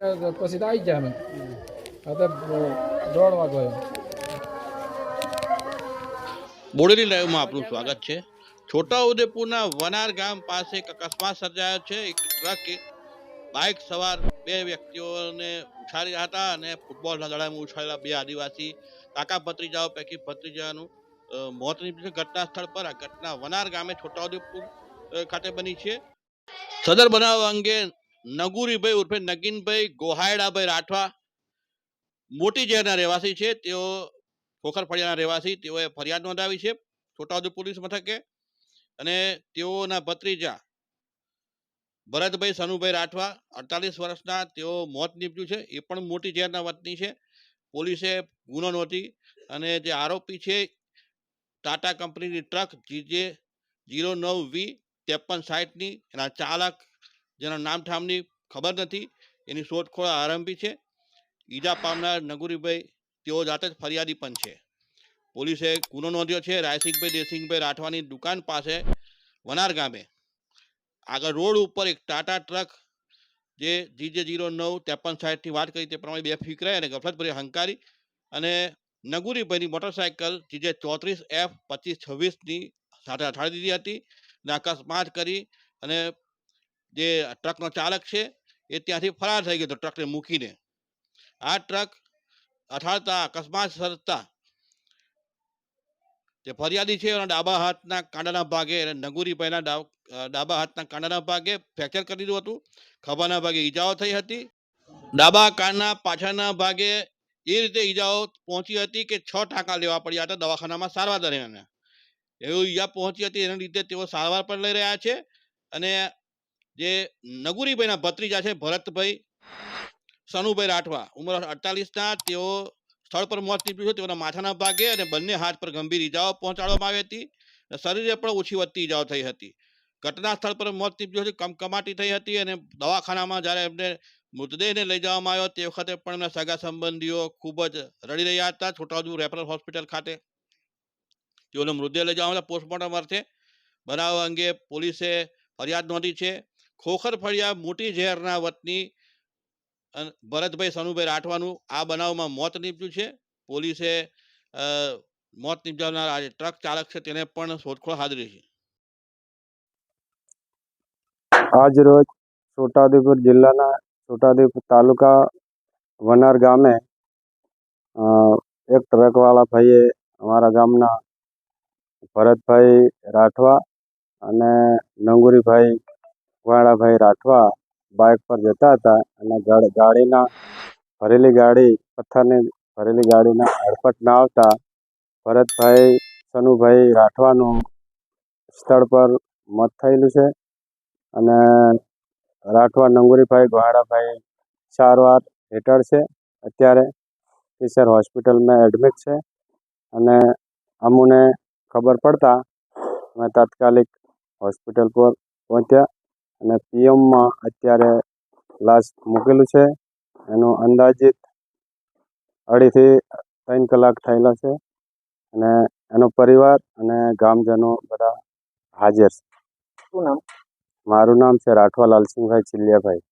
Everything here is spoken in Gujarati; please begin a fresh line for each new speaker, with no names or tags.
પછી તો આવી ગયા અમે હવે દોડ વાગો
બોડેલી લાઈવમાં આપનું સ્વાગત છે। છોટાઉદેપુરના વનાર ગામ પાસે એક અકસ્માત સર્જાયો છે। એક ટ્રકે બાઇક સવાર બે વ્યક્તિઓને ઉછાળી હતા અને ફૂટબોલના દડામાં ઉછાળેલા બે આદિવાસી કાકા ભત્રીજાઓ પૈકી ભત્રીજાનું મોત નીપજ્યું છે ઘટના સ્થળ પર। આ ઘટના વનાર ગામે છોટાઉદેપુર ખાતે બની છે। સદર બનાવ અંગે નગુરીભાઈ ઉર્ફે નગીનભાઈ ગોહાયડાભાઈ રાઠવા મોટી ઝેરના રહેવાસી છે। તેઓ ખોખર ફળિયાના રહેવાસી તેઓએ ફરિયાદ નોંધાવી છે છોટાઉદેપુર પોલીસ મથકે અને તેઓના ભત્રીજા ભરતભાઈ સનુભાઈ રાઠવા 48 વર્ષના તેઓ મોત નીપજ્યું છે। એ પણ મોટી ઝેરના વતની છે। પોલીસે ગુનો નોંધી અને જે આરોપી છે ટાટા કંપનીની ટ્રક GJ 09V 5360ની એના ચાલક જેના નામ ઠામની ખબર નથી એની શોધખોળ આરંભી છે। ઈજા પામનાર નગુરીભાઈ તેઓ જાતે જ ફરિયાદી પણ છે। પોલીસે ગુનો નોંધ્યો છે। રાયસિંગભાઈ દેસિંગભાઈ રાઠવાની દુકાન પાસે વનાર ગામે આગળ રોડ ઉપર એક ટાટા ટ્રક જે GJ 09 5360ની વાત કરી તે પ્રમાણે બે ફીકરાઈ અને ગફલતભરી હંકારી અને નગુરીભાઈની મોટરસાયકલ GJ 34F 2526ની સાથે અથાડી દીધી હતી અને અકસ્માત કરી અને જે ટ્રકનો ચાલક છે એ ત્યાંથી ફરાર થઈ ગયો હતો ટ્રકને મૂકીને। આ ટ્રક અથાડતા અકસ્માત સર્જતા જે ફરિયાદી છે એના ડાબા હાથના કાંડાના ભાગે નગુરીભાઈના ડાબા હાથના કાંડાના ભાગે ફ્રેક્ચર કરી દીધું હતું। ખભાના ભાગે ઈજાઓ થઈ હતી। ડાબા કાનના પાછળના ભાગે એ રીતે ઈજાઓ પહોંચી હતી કે 6 ટાંકા લેવા પડ્યા હતા દવાખાનામાં સારવાર દરમિયાન। એવું ઈજા પહોંચી હતી એના લીધે તેઓ સારવાર પણ લઈ રહ્યા છે। અને જે નગુરીભાઈના ભત્રીજા છે ભરતભાઈ સનુભાઈ રાઠવા ઉંમર 48ના તેઓ સ્થળ પર મોત નીપજ્યું છે। તેઓના માથાના ભાગે અને બંને હાથ પર ગંભીર ઈજાઓ પહોંચાડવામાં આવી હતી। શરીરે પણ ઓછી વધતી ઈજાઓ થઈ હતી। ઘટના સ્થળ પર મોત નીપજ્યું છે। કમકમાટી થઈ હતી અને દવાખાનામાં જ્યારે એમને મૃતદેહને લઈ જવામાં આવ્યો તે વખતે પણ એમના સગા સંબંધીઓ ખૂબ જ રડી રહ્યા હતા। છોટાઉદેપુર રેફરલ હોસ્પિટલ ખાતે તેઓનો મૃતદેહ લઈ જવામાં આવ્યો પોસ્ટમોર્ટમ અર્થે। બનાવ અંગે પોલીસે ફરિયાદ નોંધી છે। ખોખર ફળિયા મોટી ઝેરના વતની ભરતભાઈ સનુભાઈ રાઠવાનું આ બનાવમાં મોત નીપજ્યું છે। પોલીસે મોત નીપજાવનાર આ ટ્રક ચાલક છે તેને પણ શોધખોળ હાથ ધરી છે।
આજ રોજ છોટાઉદેપુર જિલ્લાના છોટાઉદેપુર તાલુકા વનાર ગામે એક ટ્રકવાળા ભાઈએ અમારા ગામના ભરતભાઈ રાઠવા અને નંગુરીભાઈ વાળાભાઈ રાઠવા બાઇક પર જતા હતા અને ગાડીના પથ્થરની ભરેલી ગાડીના હડફટ ના આવતા ભરતભાઈ સનુભાઈ રાઠવાનું સ્થળ પર મોત થયેલું છે અને રાઠવા નંગુરીભાઈ ગોહાડાભાઈ સારવાર હેઠળ છે। અત્યારે કેસર હોસ્પિટલમાં એડમિટ છે અને અમને ખબર પડતા અમે તાત્કાલિક હોસ્પિટલ પર પહોંચ્યા અને PMમાં અત્યારે લાશ મૂકેલું છે। એનું અંદાજિત 2.5 થી 3 કલાક થયેલા છે અને એનો પરિવાર અને ગામજનો બધા હાજર છે। શું નામ? મારું નામ છે રાઠવા લાલસિંહભાઈ ચિલિયાભાઈ।